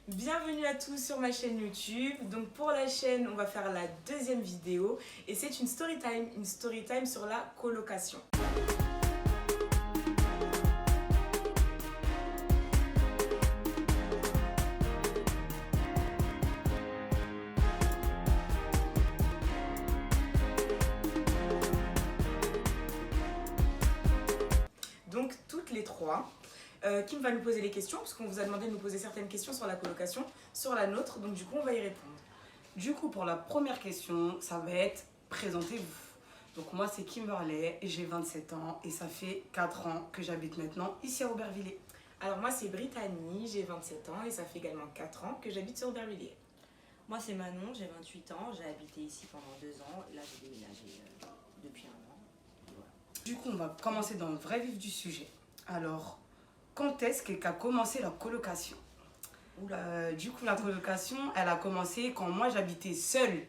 Bienvenue à tous sur ma chaîne YouTube. Donc pour la chaîne, on va faire la deuxième vidéo et c'est une story time sur la colocation. Donc toutes les trois. Kim va nous poser les questions, parce qu'on vous a demandé de nous poser certaines questions sur la colocation, sur la nôtre, donc du coup on va y répondre. Du coup, pour la première question, ça va être présentez-vous. Donc moi c'est Kimberley, j'ai 27 ans et ça fait 4 ans que j'habite maintenant ici à Aubervilliers. Alors moi c'est Brittany, j'ai 27 ans et ça fait également 4 ans que j'habite sur Aubervilliers. Moi c'est Manon, j'ai 28 ans, j'ai habité ici pendant 2 ans, là j'ai déménagé depuis 1 an. Voilà. Du coup, on va commencer dans le vrai vif du sujet. Alors, quand est-ce qu'a commencé la colocation? Du coup, la colocation, elle a commencé quand moi j'habitais seule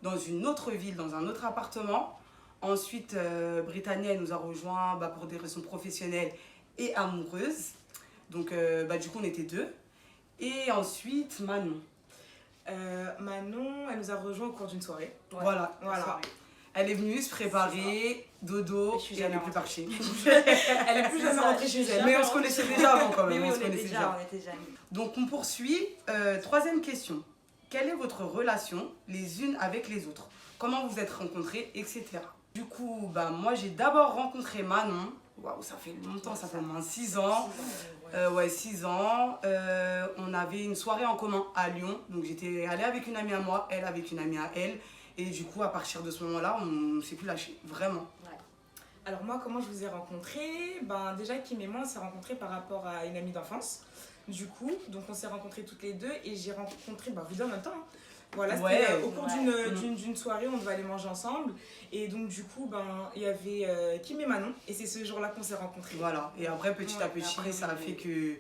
dans une autre ville, dans un autre appartement. Ensuite, Brittany, elle nous a rejoints pour des raisons professionnelles et amoureuses. Donc, du coup, on était deux. Et ensuite, Manon. Manon, elle nous a rejoint au cours d'une soirée. Ouais. Voilà. Elle est venue se préparer, dodo, et elle est plus partie. Elle est plus jamais rentrée chez elle. Mais on se connaissait déjà avant quand même. Mais oui, on était déjà amis. Donc on poursuit. Troisième question. Quelle est votre relation les unes avec les autres? Comment vous êtes rencontrées, etc. Du coup, moi j'ai d'abord rencontré Manon. Waouh, ça fait longtemps, ça fait au moins 6 ans. 6 ans. On avait une soirée en commun à Lyon. Donc j'étais allée avec une amie à moi, elle avec une amie à elle. Et du coup, à partir de ce moment-là, on ne s'est plus lâché, vraiment. Ouais. Alors moi, comment je vous ai rencontrés? Déjà, Kim et moi, on s'est rencontrés par rapport à une amie d'enfance. Du coup, donc on s'est rencontrés toutes les deux et j'ai rencontré, vous deux en même temps. Hein. Voilà, c'était au cours d'une soirée, on devait aller manger ensemble. Et donc du coup, il y avait Kim et Manon et c'est ce jour-là qu'on s'est rencontrés. Voilà, et après, petit à petit, après, ça a fait que...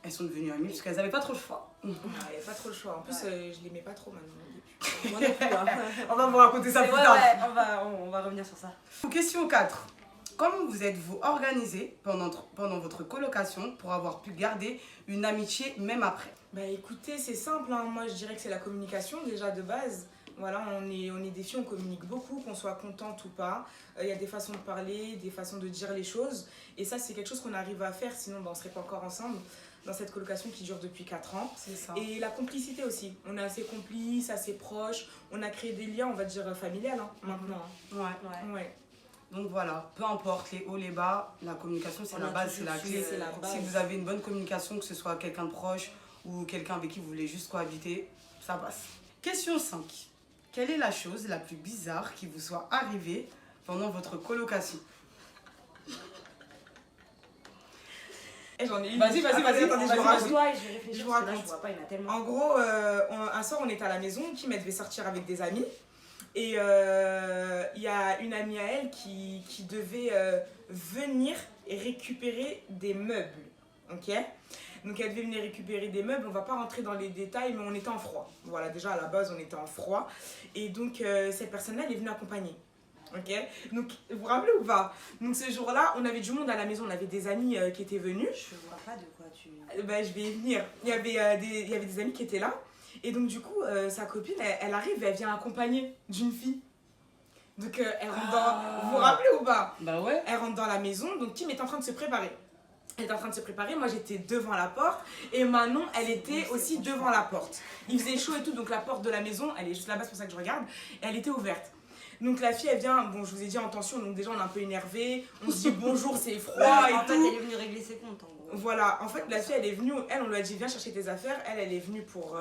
Elles sont devenues amies parce qu'elles n'avaient pas trop le choix. Il n'y avait pas trop le choix. En plus, je l'aimais pas trop Manon. Moi non plus. Hein. On va vous raconter ça plus tard. On va revenir sur ça. Question 4. Comment vous êtes-vous organisé pendant votre colocation pour avoir pu garder une amitié même après? Écoutez, c'est simple. Hein. Moi, je dirais que c'est la communication déjà de base. Voilà, on est des filles, on communique beaucoup, qu'on soit contente ou pas. Il y a des façons de parler, des façons de dire les choses. Et ça, c'est quelque chose qu'on arrive à faire, sinon on ne serait pas encore ensemble dans cette colocation qui dure depuis 4 ans. C'est ça. Et la complicité aussi. On est assez complices, assez proches. On a créé des liens, on va dire, familiales maintenant. Ouais. Donc voilà, peu importe les hauts, les bas, la communication c'est la base, c'est la clé. Si vous avez une bonne communication, que ce soit quelqu'un de proche ou quelqu'un avec qui vous voulez juste cohabiter, ça passe. Question 5. Quelle est la chose la plus bizarre qui vous soit arrivée pendant votre colocation? J'en ai une. Vas-y, attendez, je vous raconte. En gros, un soir, on était à la maison, Kim devait sortir avec des amis. Et il y a une amie à elle qui devait venir récupérer des meubles. Ok? Donc elle devait venir récupérer des meubles. On ne va pas rentrer dans les détails, mais on était en froid. Voilà, déjà à la base, on était en froid. Et donc cette personne-là, elle est venue accompagner. Ok, donc vous vous rappelez ou pas? Donc ce jour-là, on avait du monde à la maison, on avait des amis qui étaient venus. Je vois pas de quoi tu... Je vais y venir. Il y avait des amis qui étaient là. Et donc du coup, sa copine, elle arrive, elle vient accompagner d'une fille. Donc elle rentre dans... Vous vous rappelez ou pas? Ouais. Elle rentre dans la maison, donc Kim est en train de se préparer. Elle était en train de se préparer, moi j'étais devant la porte et Manon elle était aussi devant la porte. Il faisait chaud et tout, donc la porte de la maison, elle est juste là-bas, c'est pour ça que je regarde, et elle était ouverte. Donc la fille elle vient, je vous ai dit en tension, donc déjà on est un peu énervé, on se dit bonjour, c'est froid et en tout. fait elle est venue régler ses comptes en gros. Voilà, en fait la fille elle est venue, on lui a dit viens chercher tes affaires, elle est venue pour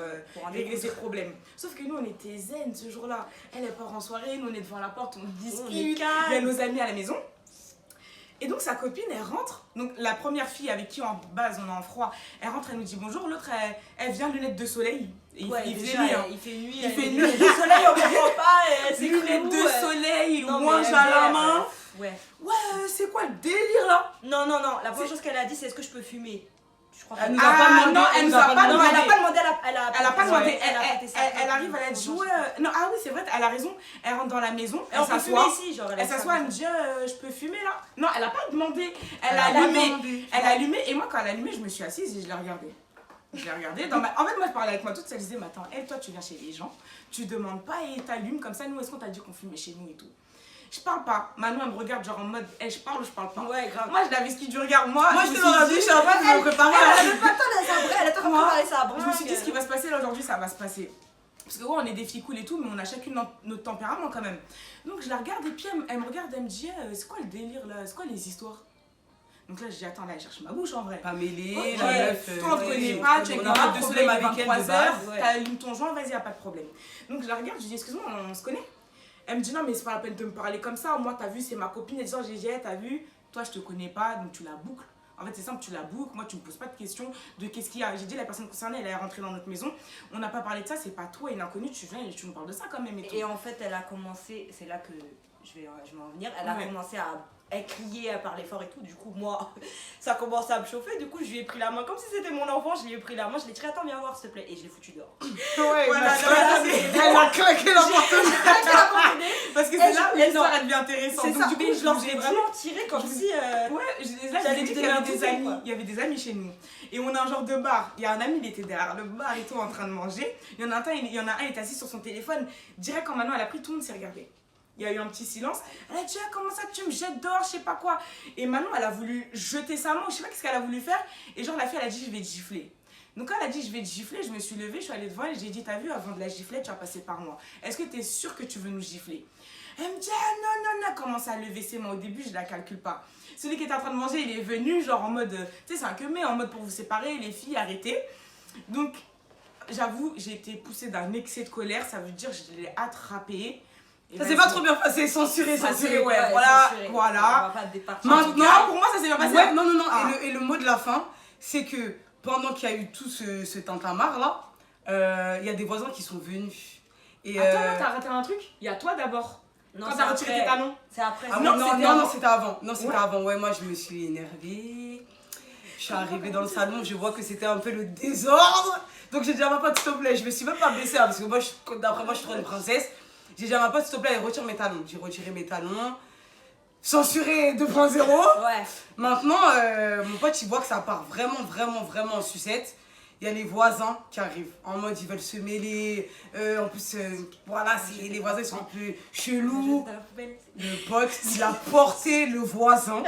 régler ses problèmes. Sauf que nous on était zen ce jour-là, elle part en soirée, nous on est devant la porte, on discute, il y a nos amis à la maison. Et donc sa copine elle rentre, donc la première fille avec qui en base on est en froid, elle rentre, elle nous dit bonjour, l'autre elle vient lunettes de soleil. Et il fait nuit, il fait nuit, il fait nuit. Le soleil on comprend pas, c'est lunettes de soleil, loin à la main. Ouais, c'est quoi le délire là? Non, la première chose qu'elle a dit c'est est-ce que je peux fumer? Je crois Elle nous a pas demandé. Non, elle nous a pas demandé. Elle a pas demandé, Elle a pas demandé. Elle arrive, elle a dit non, ah oui, c'est vrai, elle a raison. Elle rentre dans la maison, elle s'assoit. Elle s'assoit, elle me dit je peux fumer là? Non, elle a pas demandé. Elle a allumé. Et moi, quand elle a allumé, je me suis assise et je l'ai regardée. Je l'ai regardé. En fait, moi, je parlais avec moi toute seule. Je disais, mais attends, elle, toi, tu viens chez les gens, tu demandes pas et t'allumes comme ça. Nous, est-ce qu'on t'a dit qu'on fumait chez nous et tout? Je parle pas. Manon, elle me regarde, genre en mode, hey, je parle ou je parle pas? Ouais, grave. Moi, je l'avais ce qui du regard. Moi, je te l'aurais dit, je suis en train de me préparer. Elle avait pas le temps de sabrer, elle était en train de préparer sa bringue. Je me suis dit, ce qui va se passer là aujourd'hui, ça va se passer. Parce que ouais, on est des filles cool et tout, mais on a chacune notre tempérament quand même. Donc je la regarde et puis elle me regarde, elle me dit, c'est quoi le délire là? C'est quoi les histoires? Donc là, je dis, attends, là, elle cherche ma bouche en vrai. Pas mêlée, Ouais, la meuf. toi, on te connaît pas, tu es capable de se lever à 23h, ouais. t'allumes ton joint, vas-y, y a pas de problème. Donc je la regarde, je dis, excuse-moi, on se connaît? Elle me dit, non, mais c'est pas la peine de me parler comme ça. Moi, t'as vu, c'est ma copine. Elle dit, GG, t'as vu, toi, je te connais pas, donc tu la boucles. En fait, c'est simple, tu la boucles. Moi, tu me poses pas de questions de qu'est-ce qu'il y a. J'ai dit, la personne concernée, elle est rentrée dans notre maison. On n'a pas parlé de ça, c'est pas toi, une inconnue, tu viens et tu me parles de ça quand même. Et en fait, elle a commencé, c'est là que je vais en venir, elle a commencé à crier, à parler fort et tout. Du coup, moi, ça commençait à me chauffer. Du coup, je lui ai pris la main, comme si c'était mon enfant, je lui ai pris la main, je l'ai tiré, attends, viens voir, s'il te plaît. Et je l'ai foutu dehors. Ouais, voilà, elle a claqué la porte. Parce que c'est là où l'histoire elle devient intéressante. C'est Donc, ça, du coup, je leur ai vraiment tiré comme si. Ouais, là, j'allais dire qu'il y avait des amis. Il y avait des amis chez nous. Et on a un genre de bar. Il y a un ami, il était derrière le bar et tout en train de manger. Il y en a un, il était assis sur son téléphone. Direct quand Manon elle a pris, tout le monde s'est regardé. Il y a eu un petit silence. Elle a dit, ah, comment ça tu me jettes dehors, je sais pas quoi. Et Manon, elle a voulu jeter sa main, je sais pas qu'est-ce qu'elle a voulu faire. Et genre, la fille, elle a dit, je vais te gifler. Donc, quand elle a dit, je vais te gifler, je me suis levée, je suis allée devant elle et j'ai dit, t'as vu, avant de la gifler, tu vas passer par moi. Est-ce que t'es sûre que tu veux nous gifler? Elle me dit, ah non, non, non, elle commence à lever ses mains. Au début, je la calcule pas. Celui qui était en train de manger, il est venu, genre en mode, tu sais, c'est un queumé, en mode pour vous séparer, les filles, arrêtez. Donc, j'avoue, j'ai été poussée d'un excès de colère, ça veut dire, je l'ai attrapée. Ça s'est pas trop bien passé, censuré, ouais, voilà, voilà. Maintenant, pour moi, ça s'est bien passé. Ouais, non, non, non, et le mot de la fin, c'est que pendant qu'il y a eu tout ce tintamarre là, il y a des voisins qui sont venus. Et attends, t'as raté un truc? Il y a toi d'abord. Non, quand t'as retiré tes talons. C'est après. Ah, non, c'était avant. Non, c'était avant. Ouais, moi je me suis énervée. Je suis arrivée dans le salon, je vois que c'était un peu le désordre. Donc j'ai dit à ma pote, s'il te plaît, je me suis même pas baissée, parce que moi, d'après moi, je suis trop une princesse. J'ai dit à ma pote, s'il te plaît, retire mes talons. J'ai retiré mes talons. Censuré 2.0. Ouais. Maintenant, mon pote, il voit que ça part vraiment, vraiment, vraiment en sucette. Il y a les voisins qui arrivent, en mode ils veulent se mêler. En plus, voilà, les voisins ils sont un peu chelous. Le pote, il a porté le voisin,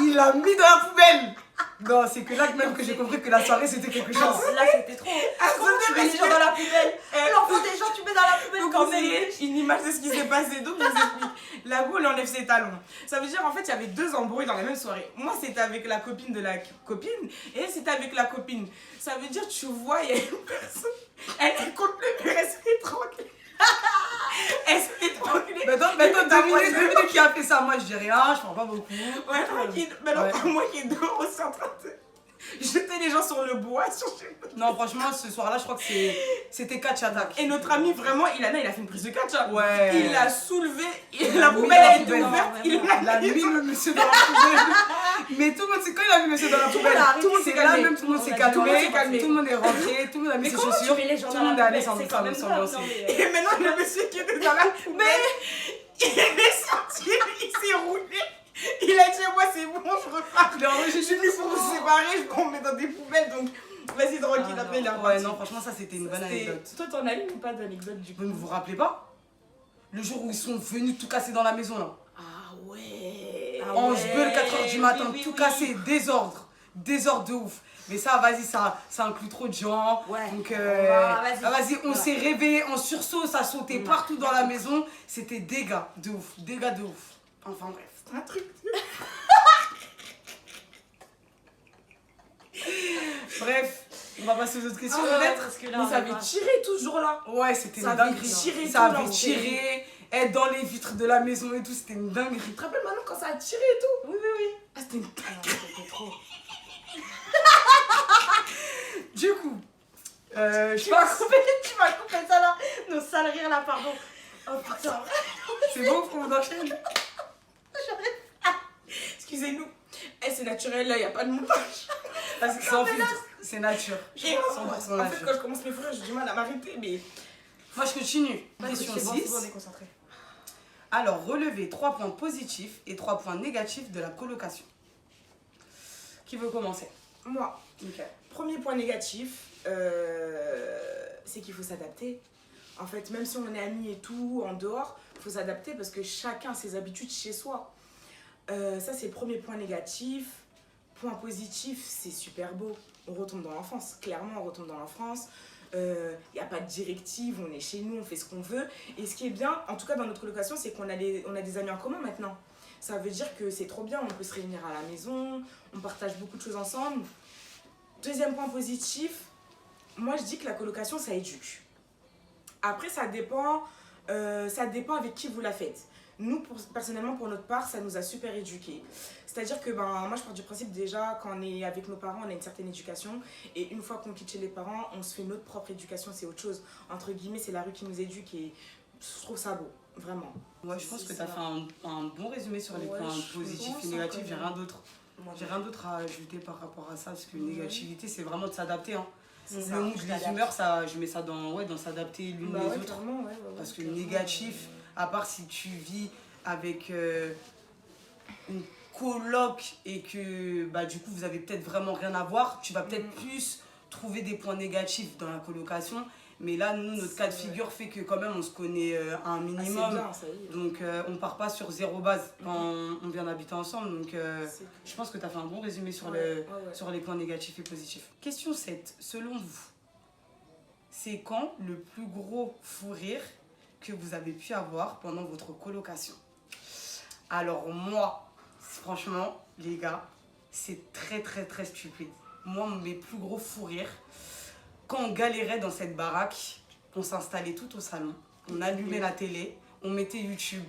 il l'a mis dans la poubelle. Non, c'est que là même que j'ai compris que la soirée c'était quelque chose. Là c'était trop. Comment tu mets les gens dans la poubelle? L'enfant des gens, tu mets dans la poubelle quand même. Une image de ce qui s'est passé. Donc je vous explique. La go, elle enlève ses talons. Ça veut dire en fait il y avait deux embrouilles dans la même soirée. Moi c'était avec la copine de la copine et elle c'était avec la copine. Ça veut dire tu vois il y a une personne, elle est complète mais restée tranquille. Elle s'est tranquille. Maintenant 2 minutes qui a fait ça, moi je dis rien, je parle pas beaucoup. Ouais, tranquille. Mais non, moi qui est dehors aussi en train de jeter les gens sur le bois. Non, franchement, ce soir-là, je crois que c'était catch attack. Et notre ami, vraiment, il a fait une prise de catch. Ouais. Il l'a soulevé, et la poubelle a été ouverte. Il a mis le monsieur dans la poubelle. Mais tout le monde, quand il a mis le monsieur dans la poubelle, tout le monde s'est calmé. Tout le monde s'est calmé, tout le monde est rentré, tout le monde a mis ses chaussures. Tout le monde est allé s'ambiancer. Et maintenant, le monsieur qui était dans la poubelle, il est sorti, il s'est roulé. Il a dit, moi c'est bon, je repars. Je suis venue pour vous séparer, je me mets dans des poubelles, donc vas-y, tranquille, après il est reparti. Ouais, non, franchement, ça c'était une bonne anecdote. Toi, t'en as une ou pas d'anecdote du coup? Vous vous rappelez pas? Le jour où ils sont venus tout casser dans la maison là. Ah ouais. Ange bleu, 4h du matin, tout cassé, désordre de ouf. Mais ça, vas-y, ça inclut trop de gens. Ouais. Donc, vas-y, on s'est réveillés en sursaut, ça sautait partout dans la maison. C'était dégâts de ouf, dégâts de ouf. Enfin bref. Un truc. Bref, on va passer aux autres questions peut-être. Mais ça avait tiré toujours là. Ouais, c'était une dinguerie. Ça avait tiré, être dans les vitres de la maison et tout, c'était une dinguerie. Tu te rappelles maintenant quand ça a tiré et tout? Oui, oui, oui. Ah, c'était une dinguerie. C'était trop. Du coup, tu vas couper ça là. Nos sales rires là, pardon. Oh putain. C'est bon, faut qu'on enchaîne. Excusez-nous. C'est naturel là, il n'y a pas de montage. Parce que sans filtre, c'est nature. Et en fait, quand je commence mes frères, j'ai du mal à m'arrêter, mais. Moi, je continue. Question 6. On est concentré. Alors, relevez 3 points positifs et 3 points négatifs de la colocation. Qui veut commencer? Moi, Ok. premier point négatif, c'est qu'il faut s'adapter. En fait, même si on est amis et tout, en dehors, il faut s'adapter parce que chacun a ses habitudes chez soi. Ça, c'est le premier point négatif. Point positif, c'est super beau. On retombe dans l'enfance. Clairement, on retombe dans l'enfance. Il n'y a pas de directive, on est chez nous, on fait ce qu'on veut. Et ce qui est bien, en tout cas dans notre colocation, c'est qu'on a, on a des amis en commun maintenant. Ça veut dire que c'est trop bien, on peut se réunir à la maison, on partage beaucoup de choses ensemble. Deuxième point positif, moi je dis que la colocation, ça éduque. Après, ça dépend avec qui vous la faites. Nous, personnellement, pour notre part, ça nous a super éduqués. C'est-à-dire que moi, je pars du principe déjà, quand on est avec nos parents, on a une certaine éducation. Et une fois qu'on quitte chez les parents, on se fait notre propre éducation, c'est autre chose. Entre guillemets, c'est la rue qui nous éduque et je trouve ça beau, vraiment. Ouais, je pense que tu as fait un bon résumé sur les points positifs et négatifs. J'ai rien d'autre. J'ai rien d'autre à ajouter par rapport à ça, parce que négativité, c'est vraiment de s'adapter. Hein. Le mood, les humeurs, je mets ça dans s'adapter l'une les autres. Parce que négatif, à part si tu vis avec une coloc et que du coup vous avez peut-être vraiment rien à voir, tu vas peut-être plus trouver des points négatifs dans la colocation. Mais là, nous, notre cas de figure fait que quand même on se connaît un minimum. Bien, ça y est. Donc on part pas sur zéro base quand on vient d'habiter ensemble. Donc je pense que tu as fait un bon résumé sur, sur les points négatifs et positifs. Question 7. Selon vous, c'est quand le plus gros fou rire que vous avez pu avoir pendant votre colocation? Alors moi, franchement, les gars, c'est très très très stupide. Moi, mes plus gros fous rires, quand on galérait dans cette baraque, on s'installait tout au salon, on allumait la télé, on mettait YouTube,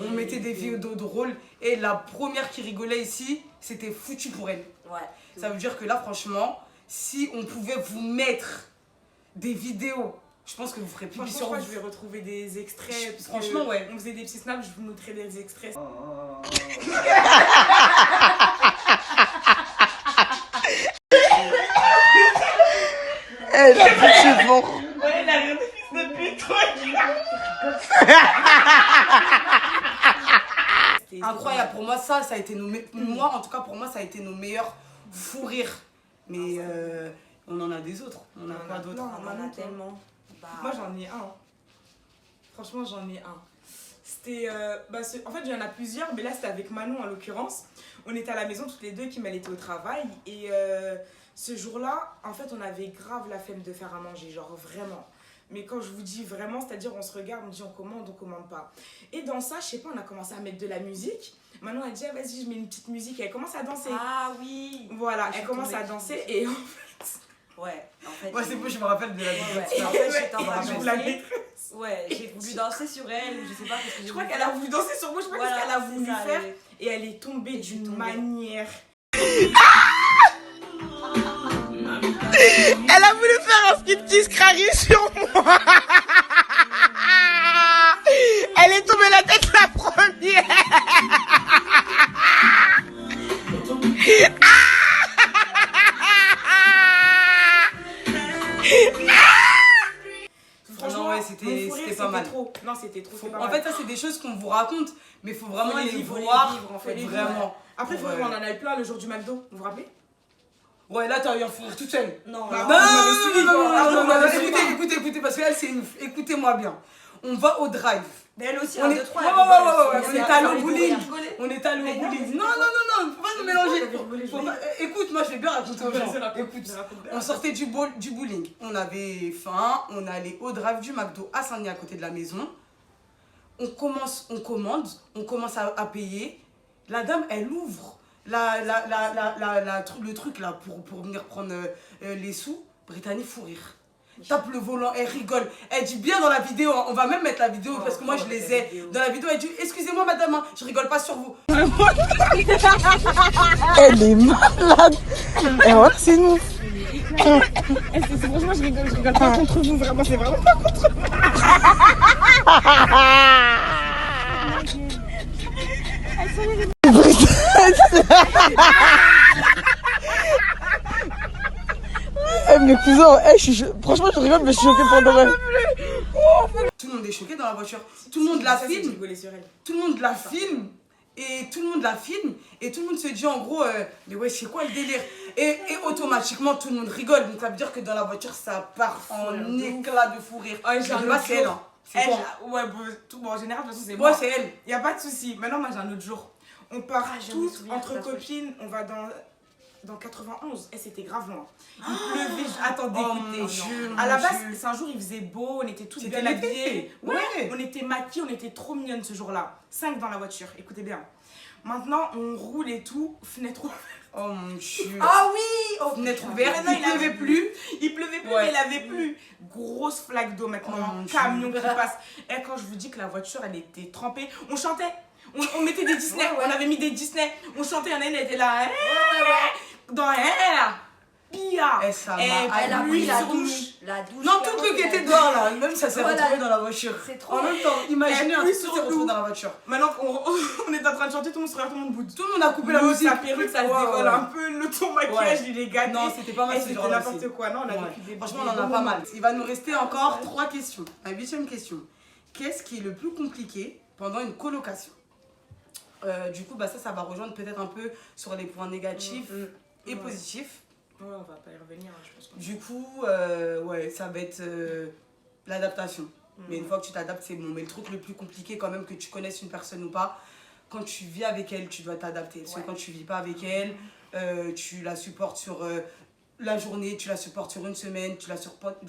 on mettait des vidéos drôles et la première qui rigolait ici, c'était foutu pour elle. Ouais. Ça veut dire que là, franchement, si on pouvait vous mettre des vidéos, je pense que vous ferez plus sur vous. Je vais retrouver des extraits. Franchement, ouais. On faisait des petits snaps, je vous montrerai des extraits. Elle a fait bon. Ouais, il a rien de fils de pute, Incroyable, pour moi ça a été moi en tout cas pour moi ça a été nos meilleurs fous rires. Mais on en a des autres. On a quoi d'autre? On en a tellement. Moi j'en ai un. Franchement j'en ai un. C'était en fait il y en a plusieurs, mais là c'était avec Manon en l'occurrence. On était à la maison toutes les deux, Kim elle était au travail et ce jour-là en fait on avait grave la flemme de faire à manger, genre vraiment. Mais quand je vous dis vraiment, c'est-à-dire on se regarde, on dit on commande pas. Et dans ça, je sais pas, on a commencé à mettre de la musique. Manon a dit ah, vas-y, je mets une petite musique. Et elle commence à danser. Ah oui. Voilà, elle commence à danser et en fait... Ouais, c'est beau, je me rappelle de la vidéo. En fait, j'étais en train de je vous danser. Ouais, j'ai voulu danser sur elle, je sais pas parce que je crois qu'elle a voulu danser sur moi, je sais pas ce qu'elle a voulu faire. Et elle est tombée d'une manière... Elle a voulu faire un striptease crari sur moi. Elle est tombée la tête la première. Franchement, non, ouais, c'était pas mal. Trop. Non, c'était trop. En fait, ça, c'est des choses qu'on vous raconte, mais il faut vraiment les voir. En fait, vraiment. Après, on en avait plein le jour du McDo, vous vous rappelez? Ouais, là, t'as eu un fou rire toute seule. Non, écoutez, parce que elle, c'est une... Écoutez-moi bien. On va au drive. Mais elle aussi, on est allé au bowling. On est allé au bowling. Non, faut pas nous mélanger. Écoute, moi, je vais bien raconter aux gens. Écoute, on sortait du bowling. On avait faim. On allait au drive du McDo à Saint-Denis, à côté de la maison. On commande. On commence à payer. La dame, elle ouvre le truc là pour venir prendre les sous. Brittany fou rire. Tape le volant, elle rigole. Elle dit bien dans la vidéo, on va même mettre la vidéo parce que moi je les ai. Dans la vidéo, elle dit excusez-moi madame, hein, je rigole pas sur vous. Elle est malade. Et voilà, c'est nous. Franchement, je rigole pas contre vous, vraiment, c'est vraiment pas contre vous. Mais cousin, franchement je rigole mais je suis choquée pour de vrai. Tout le monde est choqué dans la voiture. Tout le monde la filme. Tout le monde la filme. et tout le monde la filme et tout le monde se dit en gros mais ouais c'est quoi le délire et automatiquement tout le monde rigole donc ça veut dire que dans la voiture ça part en éclat de fou rire. J'ai un pas autre c'est elle jour. hein. C'est toi. Ouais, bon, en général, de toute façon, c'est Ouais moi. c'est elle. Y a pas de souci. Maintenant, moi, j'ai un autre jour. On part je me toutes souviens de entre ça, copines. On va dans 91. Et c'était grave loin. Il pleuvait. Attendez, Oh écoutez. mon Dieu, À la mon base, Dieu. c'est un jour, il faisait beau. On était toutes C'était bien l'été. habillées. Ouais. On était maquillées. On était trop mignonnes ce jour-là. 5 dans la voiture. Écoutez bien. Maintenant, on roule et tout. Fenêtre ouverte. Oh mon Dieu. Ah oui! Oh, Fenêtre putain. ouverte, Maintenant, il pleuvait plus. Il pleuvait plus, Ouais. mais il avait plu. Grosse flaque d'eau maintenant. Oh mon Camion Dieu. qui passe. Et quand je vous dis que la voiture, elle était trempée, on chantait. On mettait des Disney. Ouais, ouais. On avait mis des Disney. On chantait. Elle était là. Dans Pia. Eh, ça Eh, m'a Elle a Lui pris la sur douche. douche. La douche. Non, tout le qui était dehors là, même ça s'est Voilà. retrouvé dans la voiture. C'est trop. En même temps, imaginez un plus truc qui sur s'est retrouvé nous. dans la voiture. Maintenant qu'on est en train de chanter, tout le monde se regarde, tout le monde boude. Tout le monde a coupé la L'eau, musique. sa perruque, ça se Ouais, décolle ouais. un peu. Le ton maquillage, il est gâté. Non, c'était pas mal Et ce c'était genre-là n'importe aussi. quoi. Non, on a Ouais. vécu des Franchement, des on en a bons pas moments. mal. Il va nous rester encore 3 questions. La 8e question. Qu'est-ce qui est le plus compliqué pendant une colocation? Du coup, ça va rejoindre peut-être un peu sur les points négatifs et Ouais. positifs. Ouais, on va pas y revenir, hein, je pense. Du coup, ouais, ça va être l'adaptation. Mais une fois que tu t'adaptes, c'est bon. Mais le truc le plus compliqué, quand même, que tu connaisses une personne ou pas, quand tu vis avec elle, tu dois t'adapter. Parce que quand tu vis pas avec elle, tu la supportes sur la journée, tu la supportes sur une semaine, tu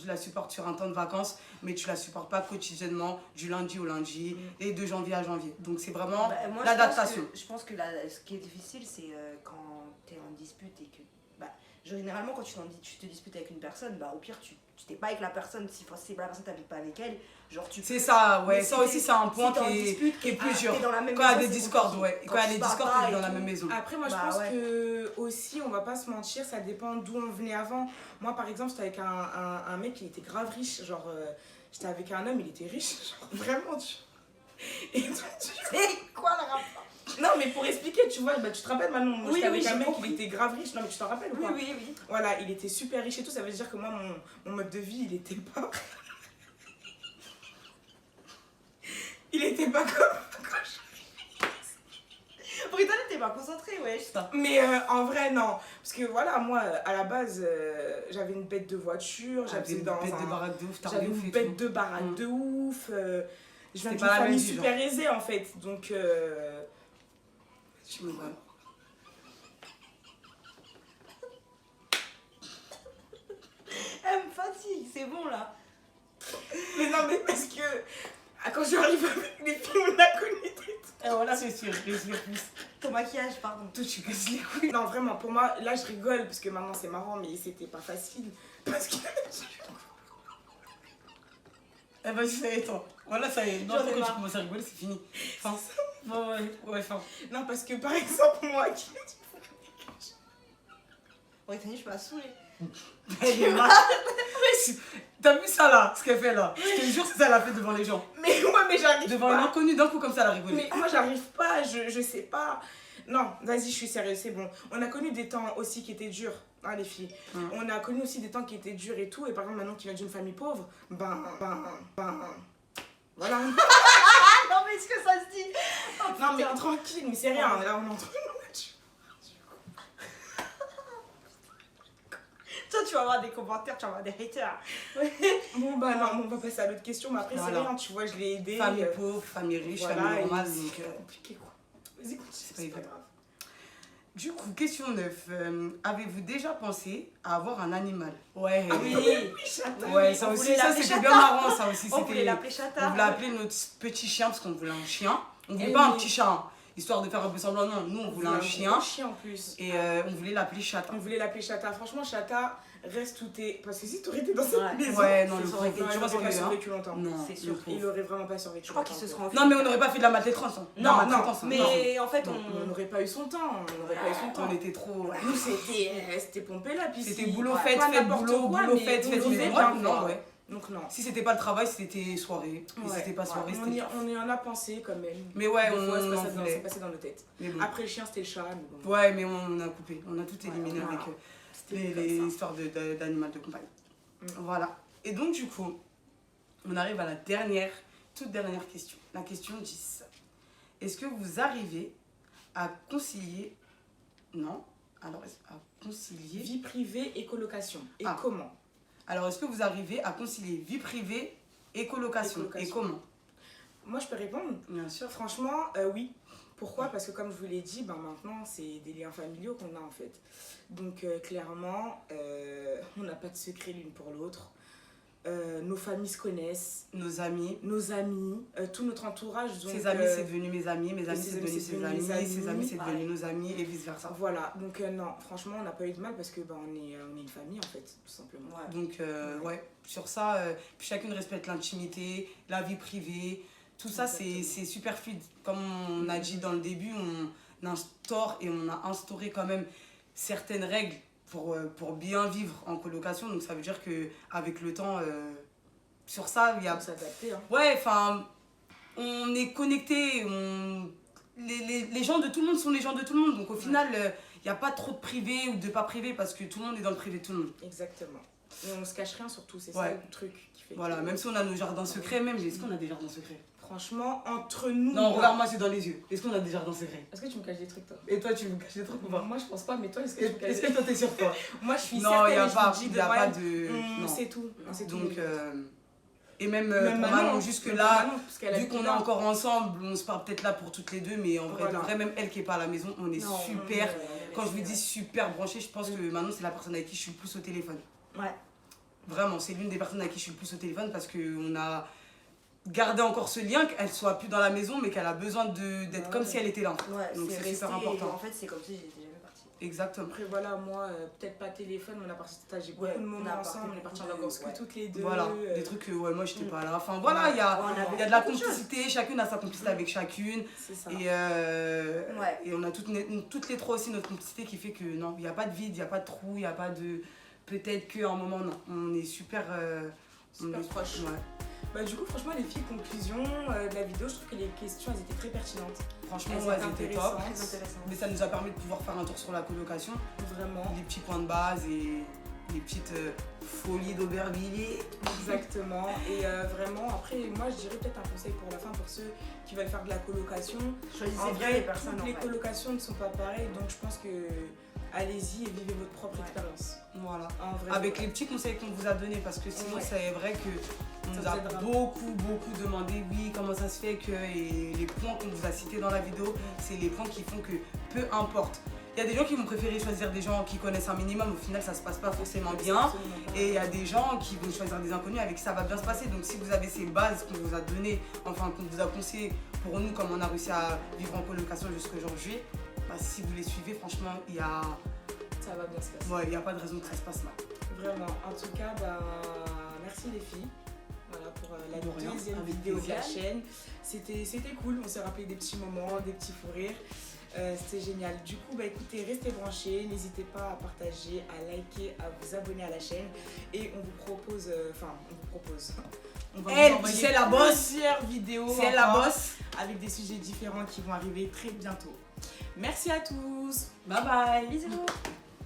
la supportes sur un temps de vacances, mais tu la supportes pas quotidiennement du lundi au lundi et de janvier à janvier. Donc c'est vraiment Bah, moi, l'adaptation. Je pense que ce qui est difficile, c'est quand tu es en dispute et que. Généralement, quand tu te disputes avec une personne, au pire, tu t'es pas avec la personne. Si la personne t'habite pas avec elle, genre tu. C'est ça, ouais. Mais Ça si aussi, t'es- c'est un si point t'es en qui dispute, est plus dur. t'es dans la même Quand il y a maison, des c'est discords, compliqué. ouais. Quand il y a tu des parles discords, pas t'es et dans la tout. même maison. Après, moi, je Bah pense ouais. que aussi, on va pas se mentir, ça dépend d'où on venait avant. Moi, par exemple, j'étais avec un mec qui était grave riche. Genre, j'étais avec un homme, il était riche. Genre, vraiment, Et donc, C'est quoi le rapport? Non, mais pour expliquer, tu vois, tu te rappelles maintenant, moi, Oui, j'étais oui, avec un j'ai mec, compris. il était grave riche. Non, mais tu t'en rappelles ou Oui, pas? oui, oui. Voilà, il était super riche et tout. Ça veut dire que moi, mon mode de vie, il était pas. Il était pas comme. Britannique, t'es pas concentrée, ouais. Mais en vrai, non. Parce que voilà, moi, à la base, j'avais une bête de voiture. J'avais J'avais une dans bête de un. baraque de ouf, t'as J'avais ouf une et bête tout. de baraque de ouf. Je viens C'était d'une pas la famille même vie, super aisée en fait. Donc. Ouais. Elle me fatigue, c'est bon là. Mais non, mais parce que. Quand je suis arrivée avec les filles, on a connu des trucs. Et voilà, c'est sûr, plus. Ton maquillage, pardon. Toi, tu casses les couilles. Non, vraiment, pour moi, là je rigole parce que maintenant c'est marrant, mais c'était pas facile. Parce que. Eh ben, ça y est, toi. Voilà, ça y est. Non, J'en ai quand tu marre. commences à rigoler, c'est fini. Fin. Ouais, fin. Non, parce que par exemple, moi qui. Britannique, je m'as saoulée. Elle est mal. T'as vu ça là, ce qu'elle fait là? Je te jure, c'est ça elle a fait devant les gens. Mais moi, mais j'arrive Devant pas. un inconnu, d'un coup comme ça, elle a rigolé. Mais moi, j'arrive pas, je sais pas. Non, vas-y, je suis sérieuse, c'est bon. On a connu des temps aussi qui étaient durs, hein, les filles. On a connu aussi des temps qui étaient durs et tout. Et par exemple, maintenant, tu viens d'une famille pauvre, voilà. Ah non, mais est-ce que ça se dit? Oh, Non, mais putain. tranquille, mais c'est rien. Là, on est entre nous. Toi, tu vas avoir des commentaires, tu vas avoir des haters. Bon, bah non, on va passer à l'autre question. Mais après, Voilà. c'est rien, tu vois, je l'ai aidé. Famille pauvre, famille riche, voilà, famille et normale. c'est Donc, compliqué, quoi. Vas-y, continue, pas c'est pas évident. grave. Du coup, question 9. Avez-vous déjà pensé à avoir un animal? Ouais. Ah Oui. Ouais, ça On aussi, voulait ça l'appeler c'était Chata. bien marrant, ça aussi. On voulait C'était. l'appeler Chata. On voulait appeler notre petit chien parce qu'on voulait un chien. On voulait Eh pas un oui. petit chat, hein, histoire de faire un peu semblant. Non, nous on voulait un chien. Un chien en plus. Et on voulait l'appeler Chata. On voulait l'appeler Chata. Franchement, Chata, reste où t'es. Parce que si t'aurais été dans cette Ouais. maison. Ouais, non, c'est le son pauvre, régal. Non, tu il vois ce aurait qu'on pas veut, hein. survécu longtemps. Non, C'est le sûr. pauvre. Il aurait vraiment pas survécu. Je crois qu'ils se longtemps. seront Non, mais on n'aurait pas fait de la maltraitance. Hein. De la Non, maltraitance, hein. Mais en fait, On n'aurait pas eu son temps. On n'aurait pas eu son Non. temps. On était trop. Nous, c'était pompé la piscine. C'était boulot, Ouais, fête, pas fête, n'importe boulot, quoi, boulot, mais fête, on fête, osait fête. bien Non, faire. ouais. Donc, non. Si c'était pas le travail, c'était soirée. Et Ouais, si c'était pas soirée, ouais. c'était. On y en a pensé quand même. Mais ouais, Des on fois, en c'est voulait. passé dans nos têtes. Mais bon. Après, le chien, c'était le chat. Mais bon. Ouais, mais on a coupé. On a tout éliminé Ouais, avec C'était les comme ça. histoires d'animal de compagnie. Mm. Voilà. Et donc, du coup, on arrive à la toute dernière question. La question 10. Est-ce que vous arrivez à concilier... Non. Alors, à concilier... Vie privée et colocation. Et Ah. comment? Alors, est-ce que vous arrivez à concilier vie privée et colocation? Et comment? Moi, je peux répondre. Bien sûr. Franchement, oui. Pourquoi? Parce que comme je vous l'ai dit, maintenant, c'est des liens familiaux qu'on a en fait. Donc, clairement, on n'a pas de secret l'une pour l'autre. Nos familles se connaissent. Nos amis. Tout notre entourage. Donc, Ses amis, c'est devenu mes amis. Mes amis, ses c'est amis, devenu c'est ses devenu amis. mes amis. Ses amis, c'est devenu Pareil. nos amis et vice-versa. Voilà. Donc, non, franchement, on n'a pas eu de mal parce que on est une famille en fait, tout simplement. Ouais. Donc, ouais, sur ça, puis chacune respecte l'intimité, la vie privée. Tout ça, c'est super fluide. Comme on a dit dans le début, on instaure et on a instauré quand même certaines règles pour bien vivre en colocation. Donc, ça veut dire qu'avec le temps, sur ça, il y a... Faut s'adapter, hein. Ouais, enfin, on est connectés. Les gens de tout le monde sont les gens de tout le monde. Donc, au final, il n'y a pas trop de privé ou de pas privé parce que tout le monde est dans le privé de tout le monde. Exactement. Et on se cache rien surtout, c'est Ouais. ça le truc qui fait Voilà, que- même si on a nos jardins secrets, même, est-ce qu'on a des jardins secrets? Franchement, entre nous... Non, regarde-moi, c'est dans les yeux. Est-ce qu'on a des jardins secrets? Est-ce que tu me caches des trucs, toi? Et toi, tu me caches des trucs ou pas? Moi, je pense pas, mais toi, est-ce que tu me caches Est-ce des que toi, t'es sur toi? Moi, je suis Non, certaine il n'y a et je pas, vous dis y a pas vrai, de... Non. c'est tout. C'est tout. Donc, et même, Même pour Manon, Manon, jusque-là, Manon, parce qu'elle vu habite qu'on est là. encore ensemble, on se parle peut-être là pour toutes les deux, mais en vrai, Voilà. de vrai, même elle qui est pas à la maison, on est Non, super. non, Quand je vous dis super branché, je pense que Manon, c'est la personne avec qui je suis le plus au téléphone. Ouais. Vraiment, c'est l'une des personnes avec qui je suis le plus au téléphone parce qu'on a gardé encore ce lien, qu'elle soit plus dans la maison, mais qu'elle a besoin d'être Ah comme ouais. si elle était là. Ouais, Donc, c'est resté, super et important. en fait, c'est comme si j'étais jamais partie. Exactement. Après, voilà, moi, peut-être pas téléphone, mais on a partagé beaucoup Ouais, de on moments a ensemble, on est partagé partis en beaucoup de- vacances que ouais. toutes les deux. Voilà, des trucs que ouais, moi j'étais Mm. pas là. Enfin voilà, il y a, Ouais, on avait il y a de la beaucoup de choses. complicité, chacune a sa complicité avec chacune. C'est ça. Ouais. Et on a toutes les trois aussi notre complicité qui fait que non, il n'y a pas de vide, il n'y a pas de trou, il n'y a pas de. Peut-être qu'à un moment, non. On est super. Super proches. Ouais. Bah, du coup, franchement, les filles, conclusion de la vidéo, je trouve que les questions, elles étaient très pertinentes. Franchement, Elles ouais, étaient elles étaient top. intéressantes. Très intéressant. Mais ça nous a permis de pouvoir faire un tour sur la colocation, Vraiment. les petits points de base et les petites folies d'Aubervilliers. Exactement. Et vraiment, après, moi, je dirais peut-être un conseil pour la fin, pour ceux qui veulent faire de la colocation. Choisissez En bien vrai, les personnes. toutes en les vrai. colocations ne sont pas pareilles, donc je pense que allez-y et vivez votre propre expérience. Voilà. En vrai, Avec voilà. les petits conseils qu'on vous a donnés, parce que sinon Ouais. c'est vrai qu'on nous Ça a vous aidera. beaucoup demandé, oui, comment ça se fait que, et les points qu'on vous a cités dans la vidéo, c'est les points qui font que peu importe. Il y a des gens qui vont préférer choisir des gens qui connaissent un minimum, au final ça se passe pas forcément bien. Absolument pas. Et il y a des gens qui vont choisir des inconnus avec qui ça va bien se passer. Donc si vous avez ces bases qu'on vous a données, enfin qu'on vous a conseillées pour nous, comme on a réussi à vivre en colocation jusqu'aujourd'hui, bah, si vous les suivez, franchement, il y a... Ça va bien se passer. Ouais, il n'y a pas de raison que ça se passe mal. Vraiment. En tout cas, bah, merci les filles. Voilà pour la De rien, deuxième avec vidéo de la plaisir. chaîne. C'était cool, on s'est rappelé des petits moments, des petits fous rires. C'était génial. Du coup, bah écoutez, restez branchés, n'hésitez pas à partager, à liker, à vous abonner à la chaîne. Et on vous propose, on va Elle, vous envoyer c'est la bosse. plusieurs vidéos C'est la encore bosse. avec des sujets différents qui vont arriver très bientôt. Merci à tous. Bye bye. Bisous.